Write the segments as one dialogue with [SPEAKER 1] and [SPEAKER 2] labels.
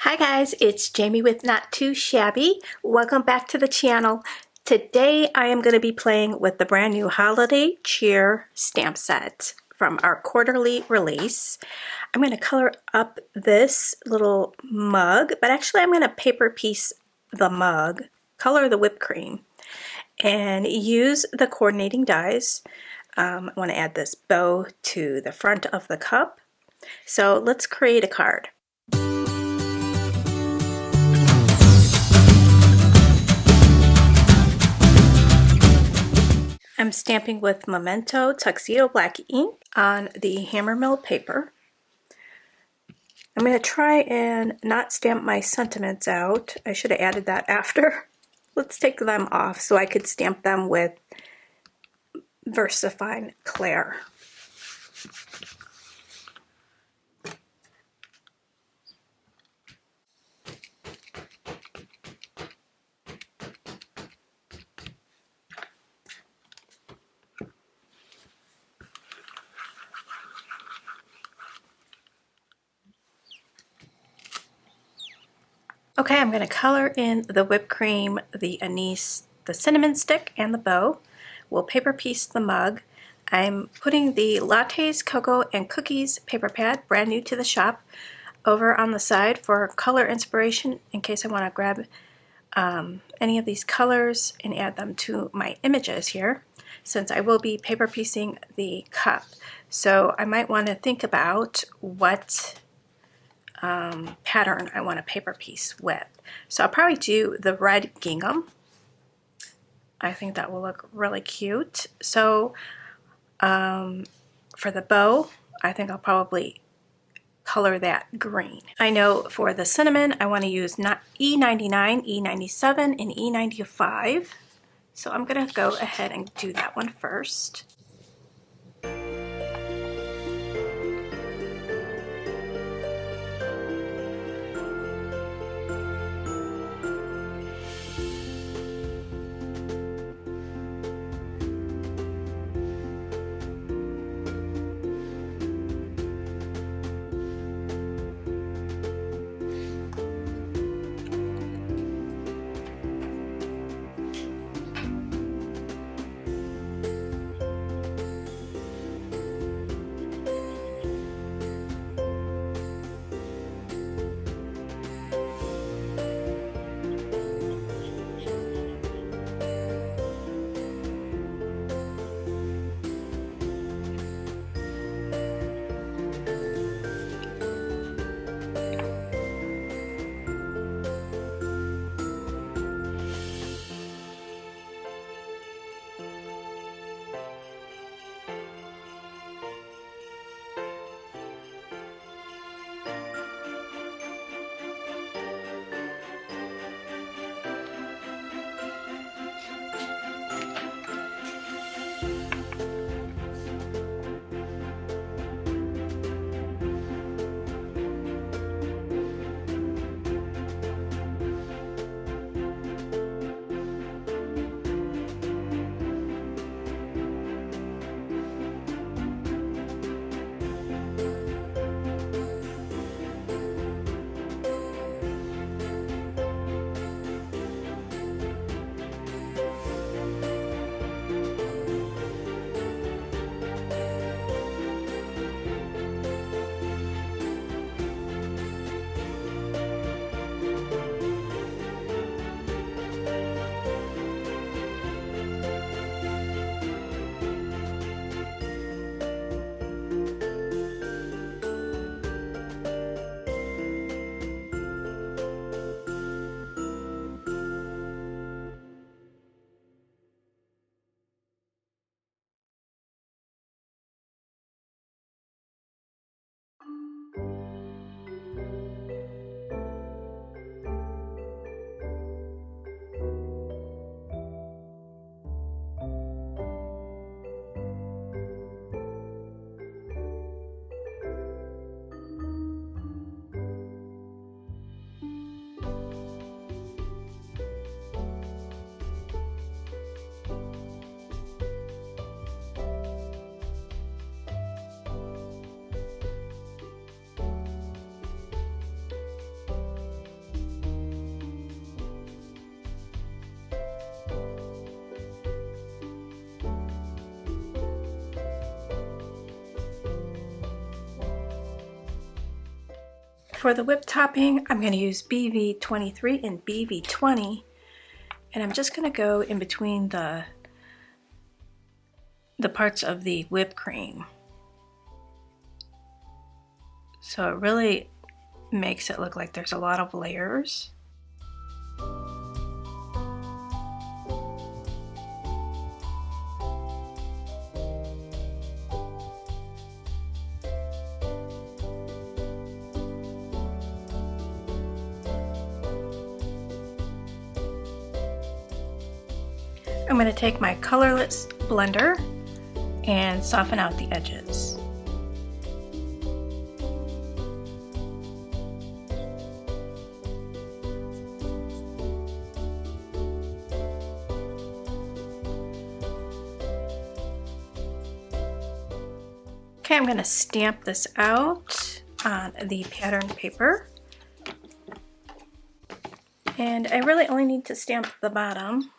[SPEAKER 1] Hi guys, it's Jamie with Not Too Shabby. Welcome back to the channel. Today I am going to be playing with the brand new Holiday Cheer stamp set from our quarterly release. I'm going to color up this little mug, but actually I'm going to paper piece the mug, color the whipped cream, and use the coordinating dies. I want to add this bow to the front of the cup. So let's create a card. I'm stamping with Memento Tuxedo Black ink on the hammer mill paper. I'm going to try and not stamp my sentiments out. I should have added that after. Let's take them off so I could stamp them with VersaFine Claire. Okay, I'm going to color in the whipped cream, the anise, the cinnamon stick, and the bow. We'll paper piece the mug. I'm putting the Lattes, Cocoa, and Cookies paper pad, brand new to the shop, over on the side for color inspiration in case I want to grab any of these colors and add them to my images here, since I will be paper piecing the cup. So I might want to think about what pattern I want to paper piece with. So I'll probably do the red gingham. I think that will look really cute. So for the bow, I think I'll probably color that green. I know for the cinnamon, I want to use not E99, E97, and E95. So I'm going to go ahead and do that one first. For the whip topping, I'm going to use BV23 and BV20, and I'm just going to go in between the parts of the whipped cream. So it really makes it look like there's a lot of layers. I'm going to take my colorless blender and soften out the edges. Okay, I'm going to stamp this out on the pattern paper. And I really only need to stamp the bottom.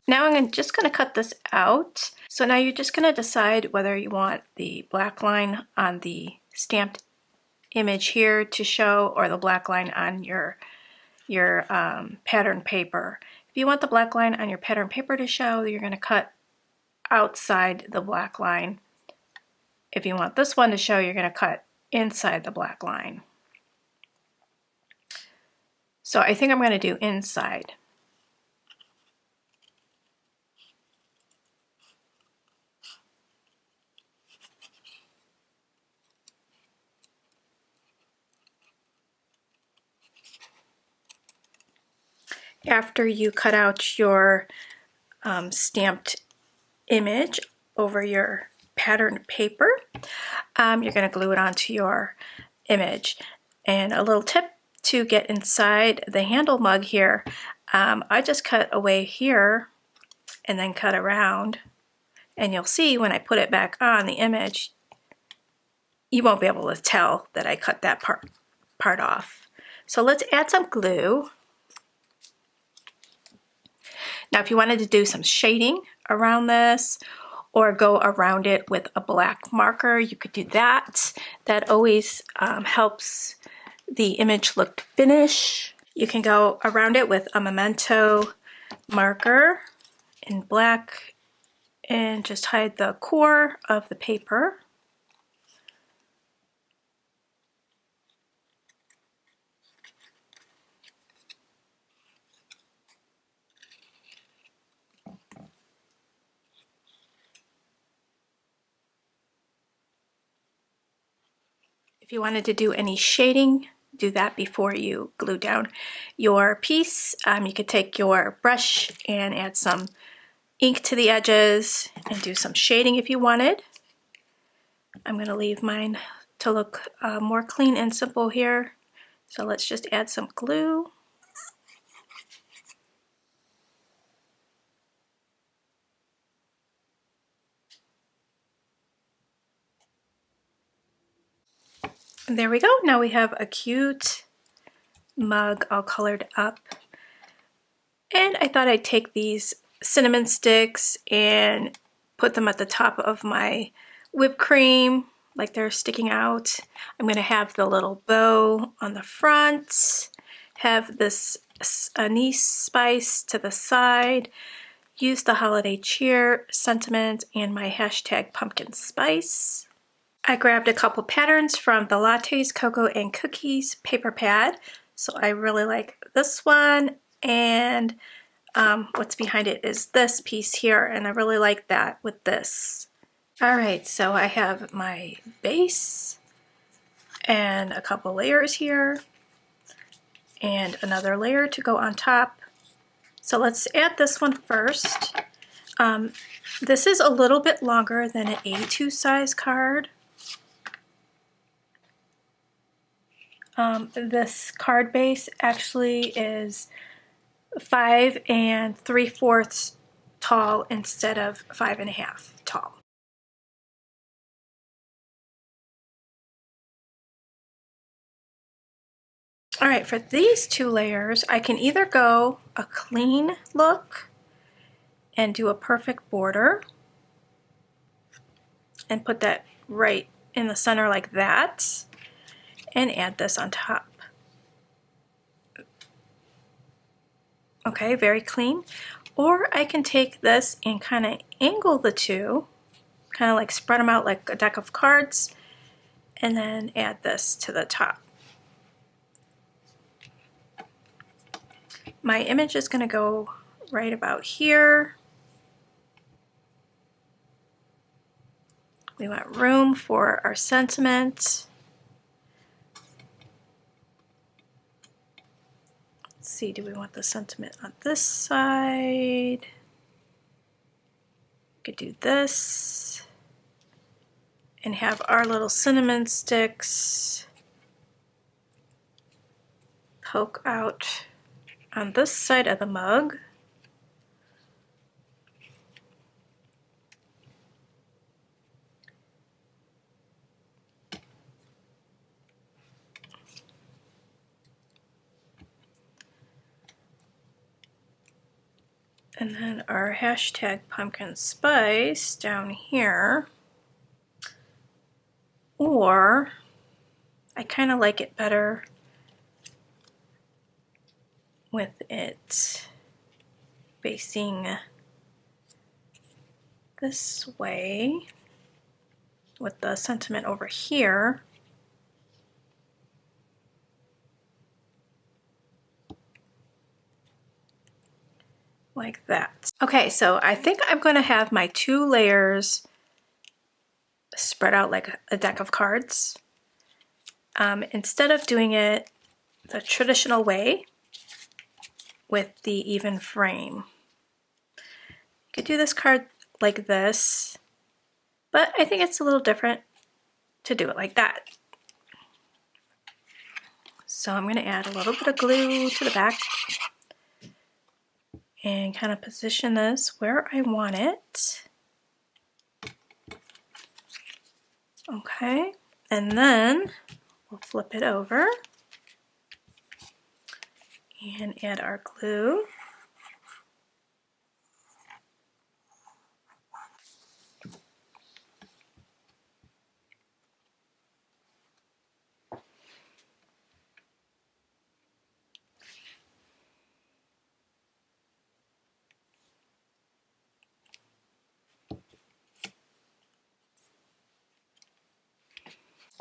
[SPEAKER 1] Now I'm just going to cut this out. So now you're just going to decide whether you want the black line on the stamped image here to show or the black line on your pattern paper. If you want the black line on your pattern paper to show, you're going to cut outside the black line. If you want this one to show, you're going to cut inside the black line. So I think I'm going to do inside. After you cut out your stamped image over your pattern paper, you're going to glue it onto your image. And a little tip to get inside the handle mug here, I just cut away here and then cut around, and you'll see when I put it back on the image, you won't be able to tell that I cut that part off. So let's add some glue. Now if you wanted to do some shading around this or go around it with a black marker, you could do that. That always helps the image look finished. You can go around it with a memento marker in black and just hide the core of the paper. If you wanted to do any shading, do that before you glue down your piece. You could take your brush and add some ink to the edges and do some shading if you wanted. I'm going to leave mine to look more clean and simple here. So let's just add some glue. And there we go. Now we have a cute mug all colored up. And I thought I'd take these cinnamon sticks and put them at the top of my whipped cream, like they're sticking out. I'm going to have the little bow on the front, have this anise spice to the side, use the holiday cheer sentiment and my hashtag pumpkin spice. I grabbed a couple patterns from the Lattes, Cocoa, and Cookies paper pad. So I really like this one, and what's behind it is this piece here, and I really like that with this. Alright, so I have my base and a couple layers here and another layer to go on top. So let's add this one first. This is a little bit longer than an A2 size card. This card base actually is 5 3/4 tall instead of 5.5 tall. All right, for these 2 layers, I can either go a clean look and do a perfect border and put that right in the center like that and add this on top. Okay, very clean. Or I can take this and kind of angle the two, kind of like spread them out like a deck of cards, and then add this to the top. My image is going to go right about here. We want room for our sentiment. Let's see, do we want the sentiment on this side? We could do this and have our little cinnamon sticks poke out on this side of the mug. And then our hashtag pumpkin spice down here. Or I kind of like it better with it facing this way with the sentiment over here. Like that. Okay, so I think I'm going to have my 2 layers spread out like a deck of cards. Instead of doing it the traditional way with the even frame. You could do this card like this, but I think it's a little different to do it like that. So I'm going to add a little bit of glue to the back and kind of position this where I want it. Okay, and then we'll flip it over and add our glue.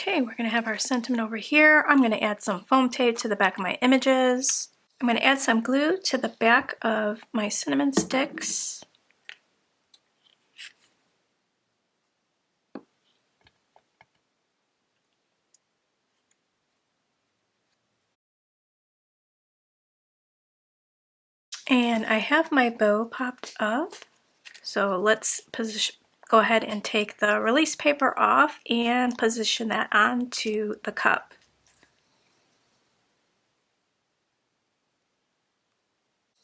[SPEAKER 1] Okay, we're going to have our sentiment over here. I'm going to add some foam tape to the back of my images. I'm going to add some glue to the back of my cinnamon sticks. And I have my bow popped up. So let's go ahead and take the release paper off and position that onto the cup.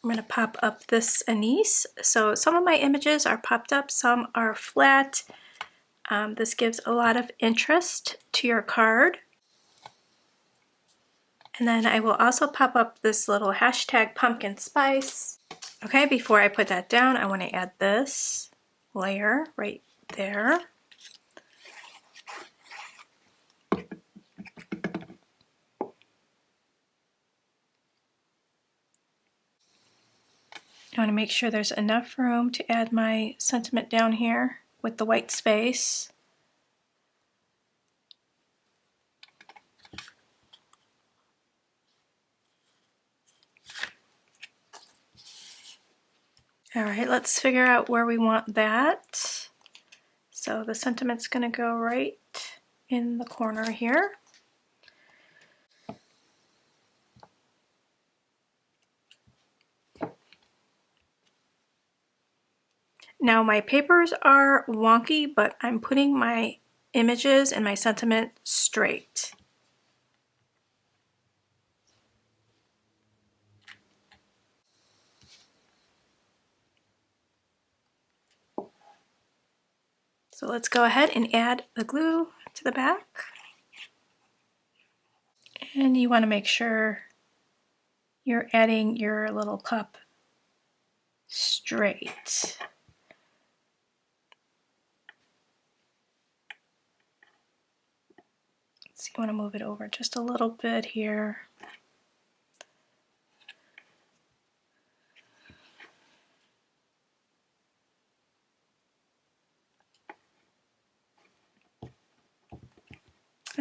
[SPEAKER 1] I'm going to pop up this anise. So some of my images are popped up, some are flat. This gives a lot of interest to your card. And then I will also pop up this little hashtag pumpkin spice. Okay, before I put that down, I want to add this layer right there. I want to make sure there's enough room to add my sentiment down here with the white space. All right, let's figure out where we want that. So the sentiment's going to go right in the corner here. Now my papers are wonky, but I'm putting my images and my sentiment straight. So let's go ahead and add the glue to the back. And you want to make sure you're adding your little cup straight. So you want to move it over just a little bit here.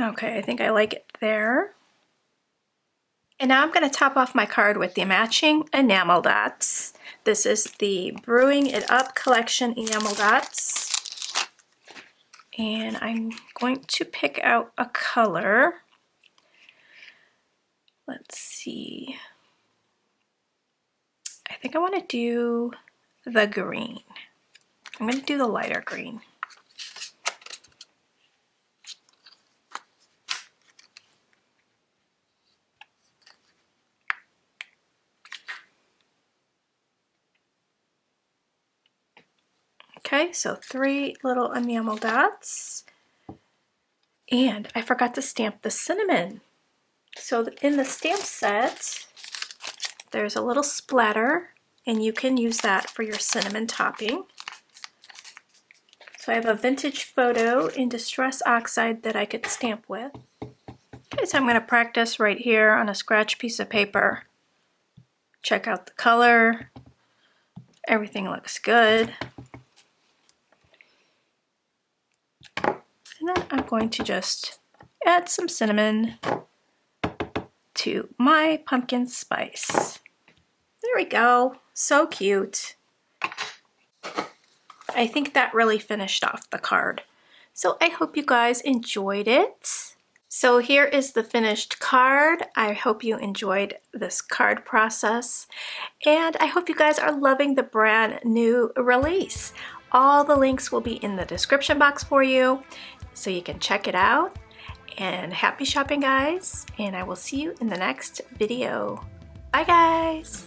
[SPEAKER 1] Okay, I think I like it there. And now I'm going to top off my card with the matching enamel dots. This is the Brewing It Up Collection enamel dots. And I'm going to pick out a color. Let's see. I think I want to do the green. I'm going to do the lighter green. Okay, so 3 little enamel dots. And I forgot to stamp the cinnamon. So in the stamp set, there's a little splatter, and you can use that for your cinnamon topping. So I have a vintage photo in Distress Oxide that I could stamp with. Okay, so I'm going to practice right here on a scratch piece of paper. Check out the color. Everything looks good. And then I'm going to just add some cinnamon to my pumpkin spice. There we go. So cute. I think that really finished off the card. So I hope you guys enjoyed it. So here is the finished card. I hope you enjoyed this card process. And I hope you guys are loving the brand new release. All the links will be in the description box for you, so you can check it out. And happy shopping, guys. And I will see you in the next video. Bye, guys.